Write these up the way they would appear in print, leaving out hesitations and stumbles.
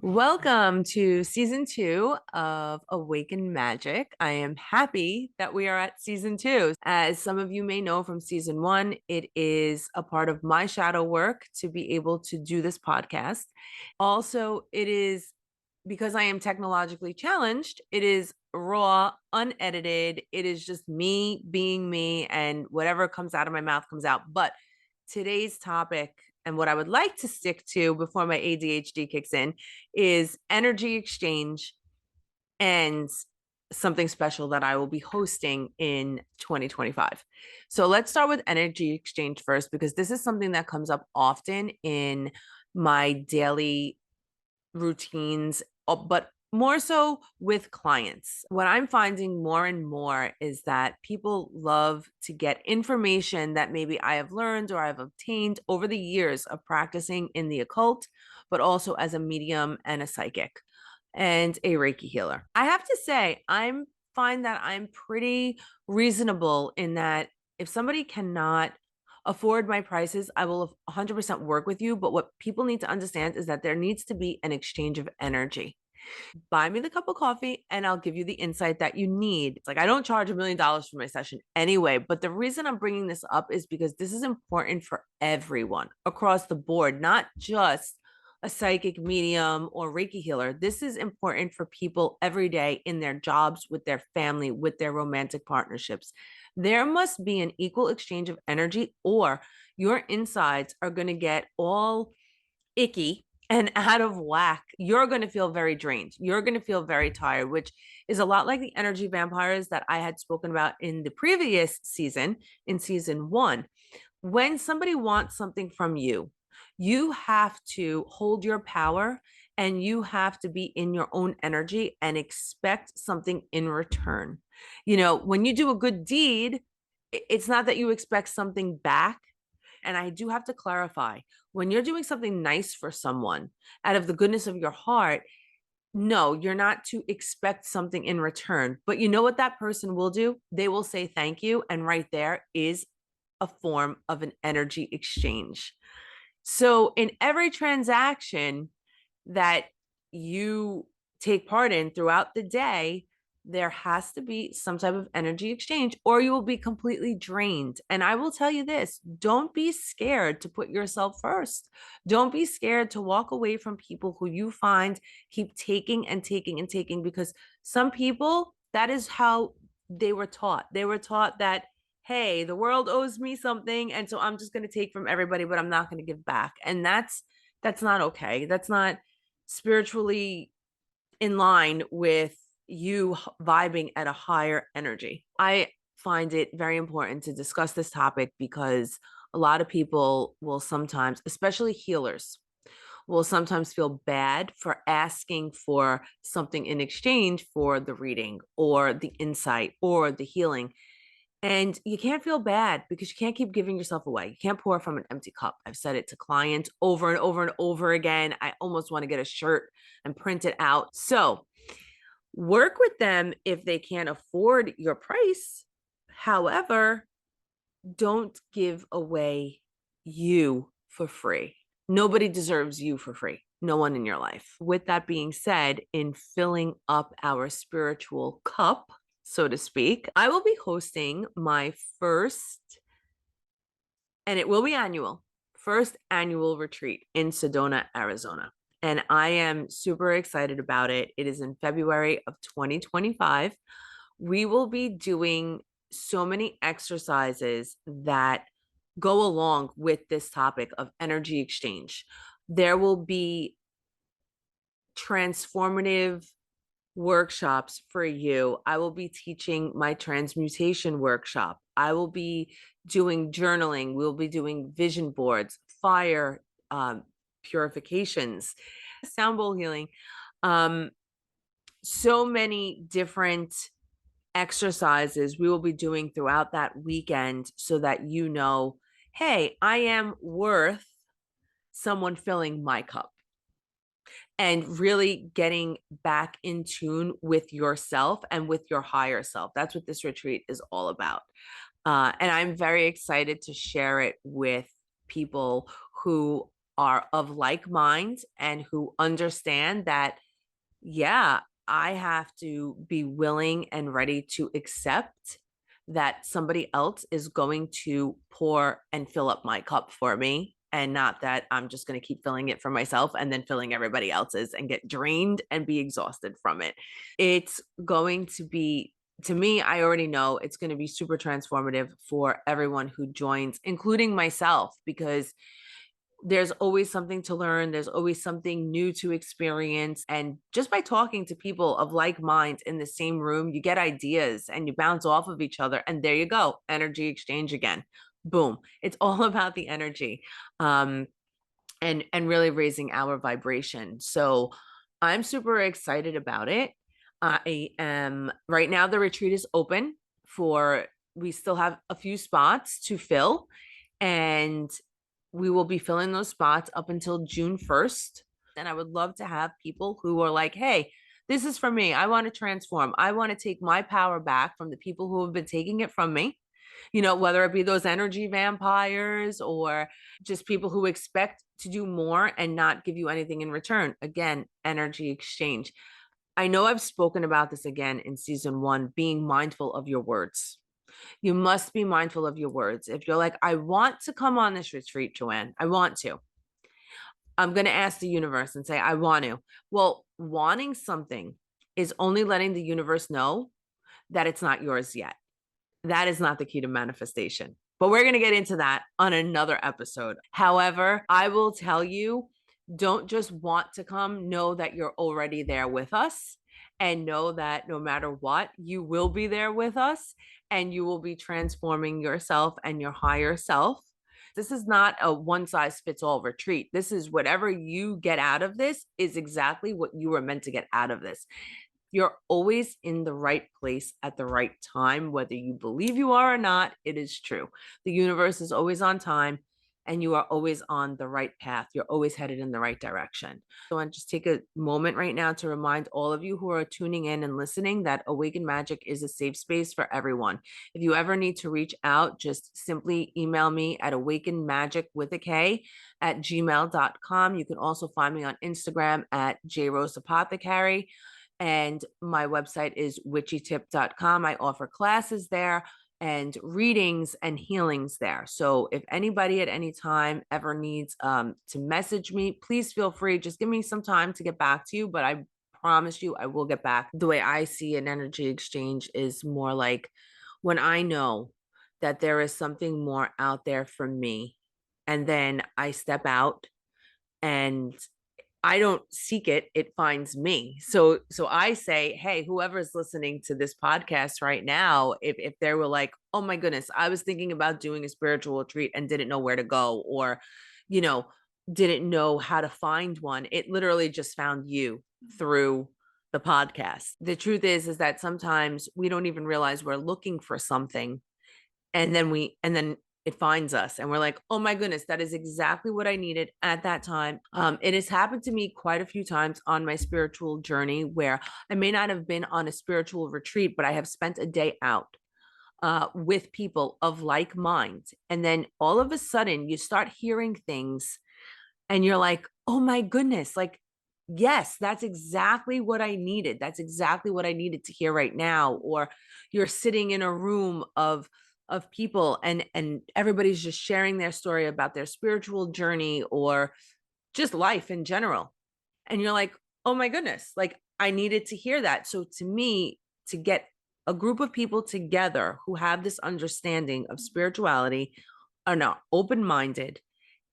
Welcome to season 2 of Awaken Magic. I am happy that we are at season 2. As some of you may know from season 1, it is a part of my shadow work to be able to do this podcast. Also, it is because I am technologically challenged, it is raw, unedited. It is just me being me, and whatever comes out of my mouth comes out. But today's topic and what I would like to stick to before my ADHD kicks in is energy exchange and something special that I will be hosting in 2025. So let's start with energy exchange first, because this is something that comes up often in my daily routines, but more so with clients. What I'm finding more and more is that people love to get information that maybe I have learned or I've obtained over the years of practicing in the occult, but also as a medium and a psychic and a Reiki healer. I have to say, I find that I'm pretty reasonable in that if somebody cannot afford my prices, I will 100% work with you. But what people need to understand is that there needs to be an exchange of energy. Buy me the cup of coffee and I'll give you the insight that you need. It's like, I don't charge $1 million for my session anyway. But the reason I'm bringing this up is because this is important for everyone across the board, not just a psychic medium or Reiki healer. This is important for people every day in their jobs, with their family, with their romantic partnerships. There must be an equal exchange of energy, or your insides are going to get all icky and out of whack. You're going to feel very drained. You're going to feel very tired, which is a lot like the energy vampires that I had spoken about in the previous season, in season 1. When somebody wants something from you, you have to hold your power and you have to be in your own energy and expect something in return. You know, when you do a good deed, it's not that you expect something back. And I do have to clarify, when you're doing something nice for someone out of the goodness of your heart, no, you're not to expect something in return. But you know what that person will do? They will say thank you. And right there is a form of an energy exchange. So in every transaction that you take part in throughout the day, there has to be some type of energy exchange, or you will be completely drained. And I will tell you this, don't be scared to put yourself first. Don't be scared to walk away from people who you find keep taking and taking and taking, because some people, that is how they were taught. They were taught that, hey, the world owes me something, and so I'm just going to take from everybody, but I'm not going to give back. And that's not okay. That's not spiritually in line with you vibing at a higher energy. I find it very important to discuss this topic because a lot of people will sometimes, especially healers, will sometimes feel bad for asking for something in exchange for the reading or the insight or the healing. And you can't feel bad because you can't keep giving yourself away. You can't pour from an empty cup. I've said it to clients over and over and over again. I almost want to get a shirt and print it out. So work with them if they can't afford your price. However, don't give away you for free. Nobody deserves you for free. No one in your life. With that being said, in filling up our spiritual cup, so to speak, I will be hosting my first, and it will be annual, first annual retreat in Sedona, Arizona. And I am super excited about it. It is in February of 2025. We will be doing so many exercises that go along with this topic of energy exchange. There will be transformative workshops for you. I will be teaching my transmutation workshop. I will be doing journaling. We'll be doing vision boards, fire purifications, sound bowl healing, so many different exercises we will be doing throughout that weekend so that you know, hey, I am worth someone filling my cup, and really getting back in tune with yourself and with your higher self. That's what this retreat is all about. And I'm very excited to share it with people who are of like minds and who understand that, yeah, I have to be willing and ready to accept that somebody else is going to pour and fill up my cup for me, and not that I'm just going to keep filling it for myself and then filling everybody else's and get drained and be exhausted from it. It's going to be, to me, I already know it's going to be super transformative for everyone who joins, including myself, because there's always something to learn. There's always something new to experience. And just by talking to people of like minds in the same room, you get ideas and you bounce off of each other. And there you go, energy exchange again. Boom. It's all about the energy. And really raising our vibration. So I'm super excited about it. I am right now, the retreat is open for, we still have a few spots to fill, and we will be filling those spots up until June 1st. And I would love to have people who are like, hey, this is for me. I want to transform. I want to take my power back from the people who have been taking it from me, whether it be those energy vampires or just people who expect to do more and not give you anything in return. Again, energy exchange. I know I've spoken about this again in season 1, being mindful of your words. You must be mindful of your words. If you're like, I want to come on this retreat, Joanne, I want to, I'm going to ask the universe and say, I want to. Well, wanting something is only letting the universe know that it's not yours yet. That is not the key to manifestation. But we're going to get into that on another episode. However, I will tell you, don't just want to come, know that you're already there with us, and know that no matter what, you will be there with us, and you will be transforming yourself and your higher self. This is not a one size fits all retreat. This is whatever you get out of this is exactly what you were meant to get out of this. You're always in the right place at the right time, whether you believe you are or not. It is true. The universe is always on time, and you are always on the right path. You're always headed in the right direction. So I want to just take a moment right now to remind all of you who are tuning in and listening that Awaken Magic is a safe space for everyone. If you ever need to reach out, just simply email me at awakenmagic@gmail.com. You can also find me on Instagram at JRoseApothecary. And my website is witchytip.com. I offer classes there and readings and healings there. So if anybody at any time ever needs to message me, please feel free. Just give me some time to get back to you, but I promise you I will get back. The way I see an energy exchange is more like when I know that there is something more out there for me, and then I step out and I don't seek it, it finds me. So I say, hey, whoever's listening to this podcast right now, if they were like, oh my goodness, I was thinking about doing a spiritual retreat and didn't know where to go, or, you know, didn't know how to find one, it literally just found you through the podcast. The truth is that sometimes we don't even realize we're looking for something, and then it finds us and we're like, oh my goodness, that is exactly what I needed at that time. It has happened to me quite a few times on my spiritual journey where I may not have been on a spiritual retreat, but I have spent a day out with people of like mind, and then all of a sudden you start hearing things and you're like, oh my goodness, like, yes, that's exactly what I needed. That's exactly what I needed to hear right now. Or you're sitting in a room of people, and everybody's just sharing their story about their spiritual journey or just life in general. And you're like, oh my goodness, like I needed to hear that. So to me, to get a group of people together who have this understanding of spirituality, are not open-minded,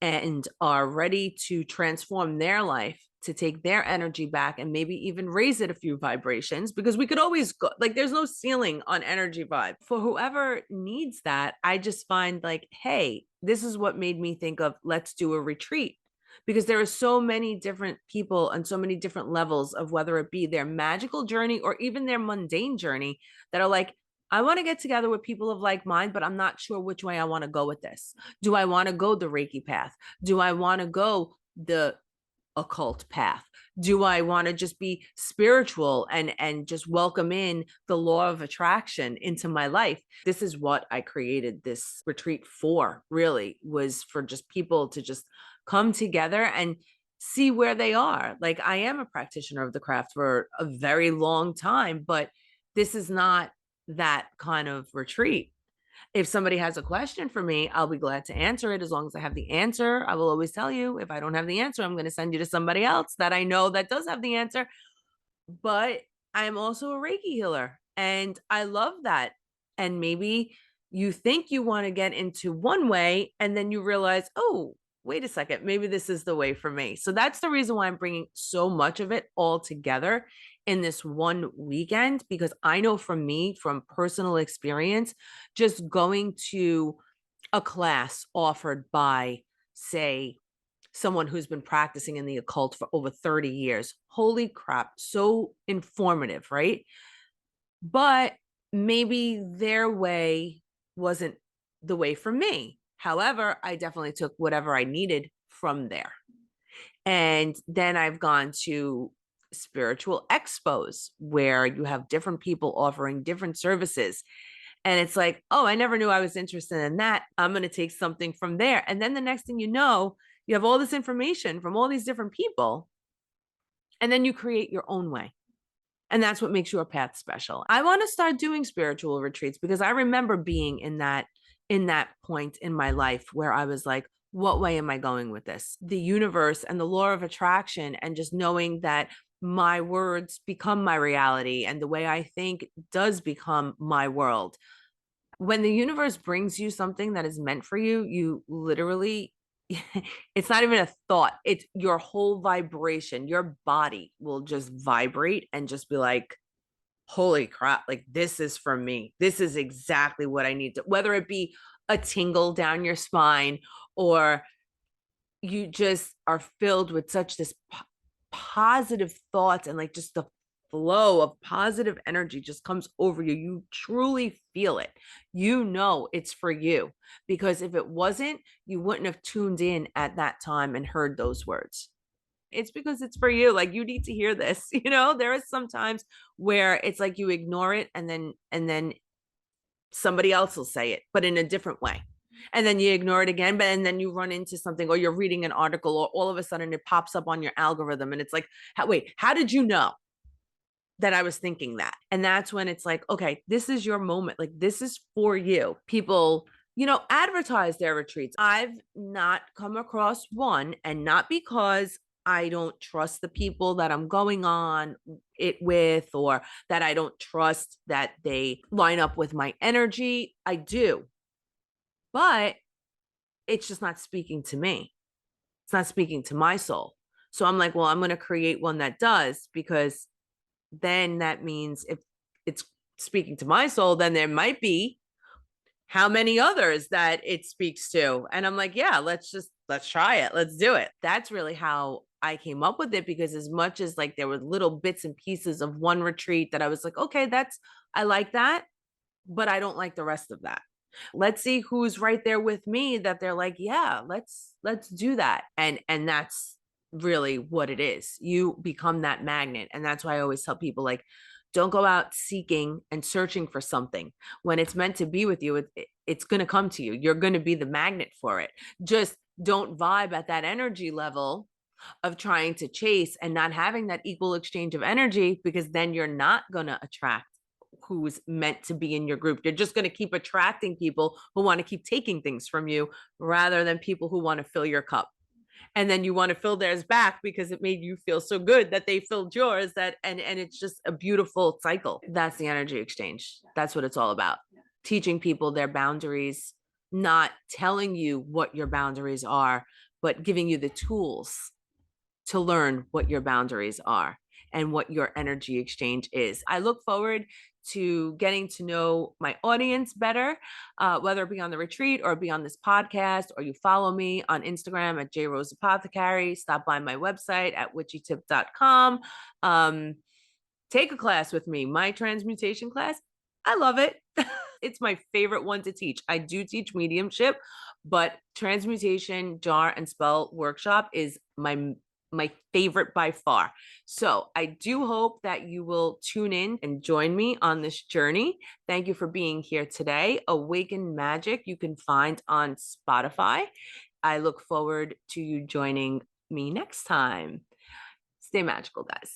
and are ready to transform their life, to take their energy back and maybe even raise it a few vibrations, because we could always go, like, there's no ceiling on energy vibe. For whoever needs that, I just find like, hey, this is what made me think of let's do a retreat, because there are so many different people and so many different levels of whether it be their magical journey or even their mundane journey that are like, I want to get together with people of like mind, but I'm not sure which way I want to go with this. Do I want to go the Reiki path? Do I want to go the occult path? Do I want to just be spiritual and just welcome in the law of attraction into my life? This is what I created this retreat for, really, was for just people to just come together and see where they are. Like, I am a practitioner of the craft for a very long time, but this is not that kind of retreat. If somebody has a question for me, I'll be glad to answer it as long as I have the answer. I will always tell you, if I don't have the answer, I'm going to send you to somebody else that I know that does have the answer. But I'm also a Reiki healer and I love that. And maybe you think you want to get into one way and then you realize, oh, wait a second, maybe this is the way for me. So that's the reason why I'm bringing so much of it all together in this one weekend, because I know from me, from personal experience, just going to a class offered by, say, someone who's been practicing in the occult for over 30 years. Holy crap, so informative, right? But maybe their way wasn't the way for me. However, I definitely took whatever I needed from there. And then I've gone to spiritual expos where you have different people offering different services. And it's like, oh, I never knew I was interested in that. I'm going to take something from there. And then the next thing you know, you have all this information from all these different people. And then you create your own way. And that's what makes your path special. I want to start doing spiritual retreats because I remember being in that point in my life where I was like, what way am I going with this? The universe and the law of attraction, and just knowing that my words become my reality and the way I think does become my world. When the universe brings you something that is meant for you, you literally, it's not even a thought, it's your whole vibration. Your body will just vibrate and just be like, holy crap, like this is for me. This is exactly what I need to, whether it be a tingle down your spine, or you just are filled with such this positive thoughts, and like just the flow of positive energy just comes over you. You truly feel it. You know it's for you, because if it wasn't, you wouldn't have tuned in at that time and heard those words. It's because it's for you. Like, you need to hear this. There is sometimes where it's like you ignore it, and then somebody else will say it, but in a different way. And then you ignore it again, and then you run into something, or you're reading an article, or all of a sudden it pops up on your algorithm, and it's like, wait, how did you know that I was thinking that? And that's when it's like, okay, this is your moment. Like, this is for you. People, advertise their retreats. I've not come across one, and not because I don't trust the people that I'm going on it with, or that I don't trust that they line up with my energy. I do, but it's just not speaking to me. It's not speaking to my soul. So I'm like, well, I'm going to create one that does, because then that means if it's speaking to my soul, then there might be how many others that it speaks to. And I'm like, yeah, let's try it. Let's do it. That's really how I came up with it, because as much as like there were little bits and pieces of one retreat that I was like, okay, I like that, but I don't like the rest of that. Let's see who's right there with me that they're like, yeah, let's do that. And that's really what it is. You become that magnet. And that's why I always tell people, like, don't go out seeking and searching for something. When it's meant to be with you, it's going to come to you. You're going to be the magnet for it. Just don't vibe at that energy level of trying to chase and not having that equal exchange of energy, because then you're not going to attract who's meant to be in your group. You're just going to keep attracting people who want to keep taking things from you, rather than people who want to fill your cup. And then you want to fill theirs back because it made you feel so good that they filled yours. And it's just a beautiful cycle. That's the energy exchange. That's what it's all about. Teaching people their boundaries, not telling you what your boundaries are, but giving you the tools to learn what your boundaries are and what your energy exchange is. I look forward to getting to know my audience better, whether it be on the retreat or be on this podcast, or you follow me on Instagram at JRoseApothecary. Stop by my website at witchytip.com. Take a class with me, my transmutation class. I love it. It's my favorite one to teach. I do teach mediumship, but transmutation, jar, and spell workshop is my favorite by far. So I do hope that you will tune in and join me on this journey. Thank you for being here today. Awaken Magic, you can find on Spotify. I look forward to you joining me next time. Stay magical, guys.